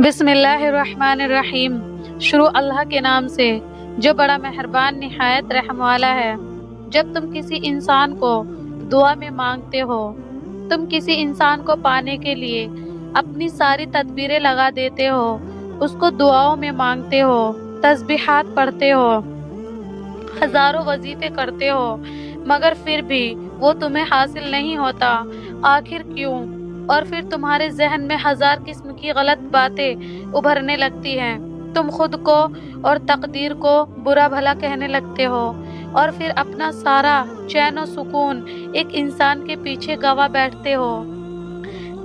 بسم اللہ الرحمن الرحیم۔ شروع اللہ کے نام سے جو بڑا مہربان نہایت رحم والا ہے۔ جب تم کسی انسان کو دعا میں مانگتے ہو، تم کسی انسان کو پانے کے لیے اپنی ساری تدبیریں لگا دیتے ہو، اس کو دعاؤں میں مانگتے ہو، تسبیحات پڑھتے ہو، ہزاروں وظیفے کرتے ہو، مگر پھر بھی وہ تمہیں حاصل نہیں ہوتا، آخر کیوں؟ اور پھر تمہارے ذہن میں ہزار قسم کی غلط باتیں ابھرنے لگتی ہیں، تم خود کو اور تقدیر کو برا بھلا کہنے لگتے ہو، اور پھر اپنا سارا چین و سکون ایک انسان کے پیچھے گوا بیٹھتے ہو۔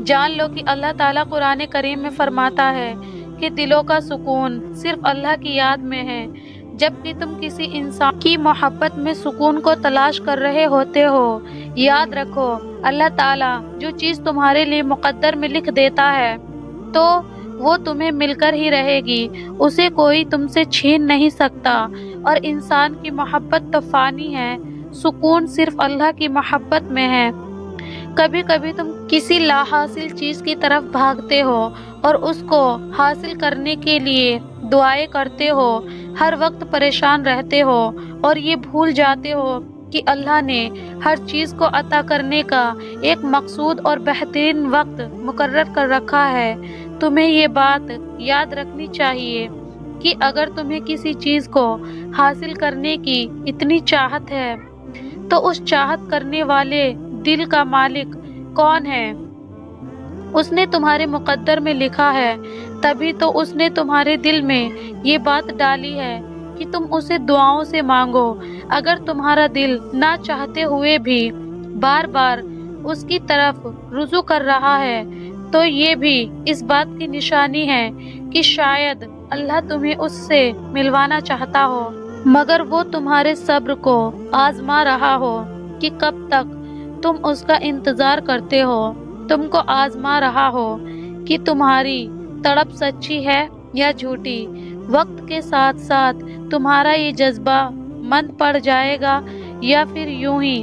جان لو کہ اللہ تعالیٰ قرآن کریم میں فرماتا ہے کہ دلوں کا سکون صرف اللہ کی یاد میں ہے۔ جبکہ تم کسی انسان کی محبت میں سکون کو تلاش کر رہے ہوتے ہو، یاد رکھو اللہ تعالیٰ جو چیز تمہارے لیے مقدر میں لکھ دیتا ہے تو وہ تمہیں مل کر ہی رہے گی، اسے کوئی تم سے چھین نہیں سکتا۔ اور انسان کی محبت تو فانی ہے، سکون صرف اللہ کی محبت میں ہے۔ کبھی کبھی تم کسی لا حاصل چیز کی طرف بھاگتے ہو اور اس کو حاصل کرنے کے لیے دعائیں کرتے ہو، ہر وقت پریشان رہتے ہو اور یہ بھول جاتے ہو کہ اللہ نے ہر چیز کو عطا کرنے کا ایک مقصود اور بہترین وقت مقرر کر رکھا ہے۔ تمہیں یہ بات یاد رکھنی چاہیے کہ اگر تمہیں کسی چیز کو حاصل کرنے کی اتنی چاہت ہے تو اس چاہت کرنے والے دل کا مالک کون ہے؟ اس نے تمہارے مقدر میں لکھا ہے، تبھی تو اس نے تمہارے دل میں یہ بات ڈالی ہے کہ تم اسے دعاؤں سے مانگو۔ اگر تمہارا دل نہ چاہتے ہوئے بھی بار بار اس کی طرف رجوع کر رہا ہے تو یہ بھی اس بات کی نشانی ہے کہ شاید اللہ تمہیں اس سے ملوانا چاہتا ہو، مگر وہ تمہارے صبر کو آزما رہا ہو کہ کب تک تم اس کا انتظار کرتے ہو، تم کو آزما رہا ہو کہ تمہاری تڑپ سچی ہے یا جھوٹی۔ وقت کے ساتھ ساتھ تمہارا یہ جذبہ مند پڑ جائے گا یا پھر یوں ہی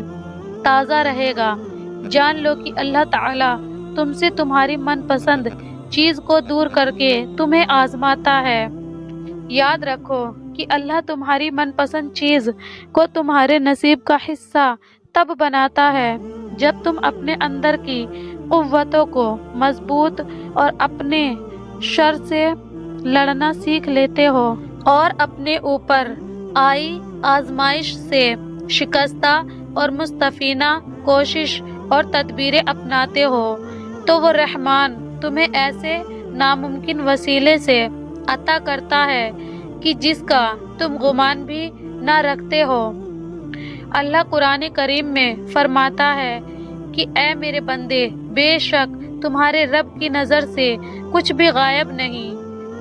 تازہ رہے گا۔ جان لو کہ اللہ تعالیٰ تم سے تمہاری من پسند چیز کو دور کر کے تمہیں آزماتا ہے۔ یاد رکھو کہ اللہ تمہاری من پسند چیز کو تمہارے نصیب کا حصہ تب بناتا ہے جب تم اپنے اندر کی قوتوں کو مضبوط اور اپنے شر سے لڑنا سیکھ لیتے ہو اور اپنے اوپر آئی آزمائش سے شکستہ اور مستفینہ کوشش اور تدبیریں اپناتے ہو تو وہ رحمان تمہیں ایسے ناممکن وسیلے سے عطا کرتا ہے کہ جس کا تم گمان بھی نہ رکھتے ہو۔ اللہ قرآن کریم میں فرماتا ہے کہ اے میرے بندے، بے شک تمہارے رب کی نظر سے کچھ بھی غائب نہیں،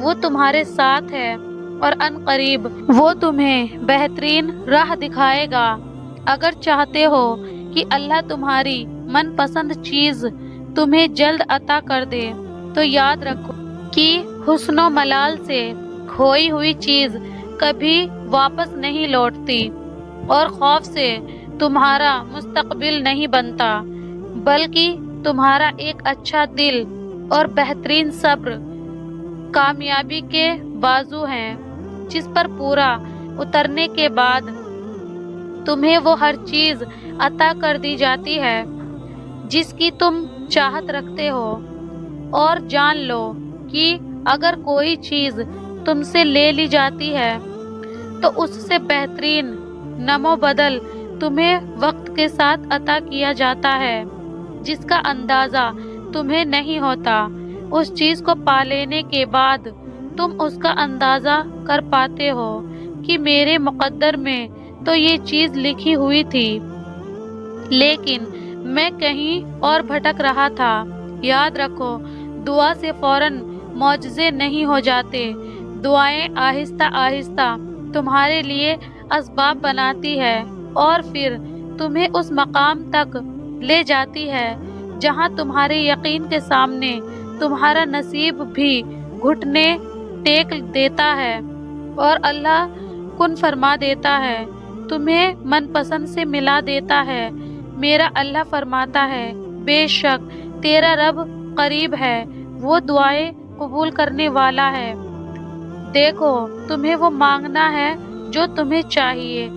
وہ تمہارے ساتھ ہے اور ان قریب وہ تمہیں بہترین راہ دکھائے گا۔ اگر چاہتے ہو کہ اللہ تمہاری من پسند چیز تمہیں جلد عطا کر دے تو یاد رکھو کہ حسن و ملال سے کھوئی ہوئی چیز کبھی واپس نہیں لوٹتی، اور خوف سے تمہارا مستقبل نہیں بنتا، بلکہ تمہارا ایک اچھا دل اور بہترین صبر کامیابی کے بازو ہیں، جس پر پورا اترنے کے بعد تمہیں وہ ہر چیز عطا کر دی جاتی ہے جس کی تم چاہت رکھتے ہو۔ اور جان لو کہ اگر کوئی چیز تم سے لے لی جاتی ہے تو اس سے بہترین نمو بدل تمہیں وقت کے ساتھ عطا کیا جاتا ہے جس کا اندازہ تمہیں نہیں ہوتا۔ اس چیز کو پا لینے کے بعد تم اس کا اندازہ کر پاتے ہو کہ میرے مقدر میں تو یہ چیز لکھی ہوئی تھی، لیکن میں کہیں اور بھٹک رہا تھا۔ یاد رکھو دعا سے فوراً معجزے نہیں ہو جاتے، دعائیں آہستہ آہستہ تمہارے لیے اسباب بناتی ہے اور پھر تمہیں اس مقام تک لے جاتی ہے جہاں تمہارے یقین کے سامنے تمہارا نصیب بھی گھٹنے ٹیک دیتا ہے اور اللہ کن فرما دیتا ہے، تمہیں من پسند سے ملا دیتا ہے۔ میرا اللہ فرماتا ہے، بے شک تیرا رب قریب ہے، وہ دعائیں قبول کرنے والا ہے۔ دیکھو تمہیں وہ مانگنا ہے جو تمہیں چاہیے،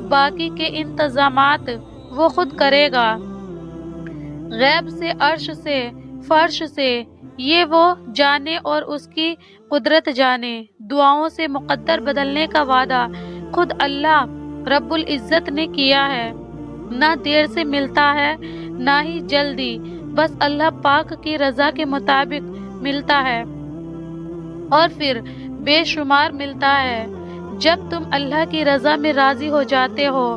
باقی کے انتظامات وہ خود کرے گا۔ غیب سے، عرش سے، فرش سے یہ وہ جانے اور اس کی قدرت جانے۔ دعاؤں سے مقدر بدلنے کا وعدہ خود اللہ رب العزت نے کیا ہے۔ نہ دیر سے ملتا ہے نہ ہی جلدی، بس اللہ پاک کی رضا کے مطابق ملتا ہے اور پھر بے شمار ملتا ہے۔ جب تم اللہ کی رضا میں راضی ہو جاتے ہو،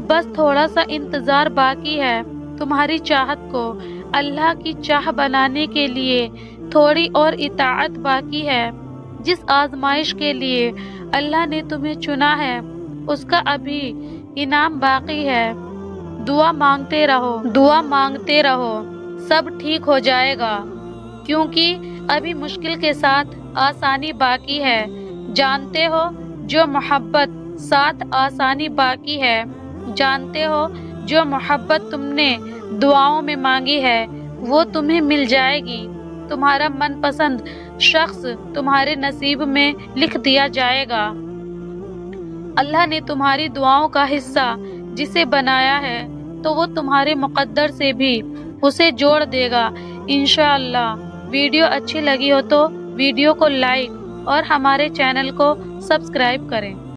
بس تھوڑا سا انتظار باقی ہے۔ تمہاری چاہت کو اللہ کی چاہ بنانے کے لیے تھوڑی اور اطاعت باقی ہے۔ جس آزمائش کے لیے اللہ نے تمہیں چنا ہے اس کا ابھی انعام باقی ہے۔ دعا مانگتے رہو، دعا مانگتے رہو، سب ٹھیک ہو جائے گا، کیونکہ ابھی مشکل کے ساتھ آسانی باقی ہے۔ جانتے ہو جو محبت ساتھ آسانی باقی ہے، جانتے ہو جو محبت تم نے دعاؤں میں مانگی ہے وہ تمہیں مل جائے گی۔ تمہارا من پسند شخص تمہارے نصیب میں لکھ دیا جائے گا۔ اللہ نے تمہاری دعاؤں کا حصہ جسے بنایا ہے تو وہ تمہارے مقدر سے بھی اسے جوڑ دے گا انشاءاللہ۔ ویڈیو اچھی لگی ہو تو ویڈیو کو لائک اور ہمارے چینل کو سبسکرائب کریں۔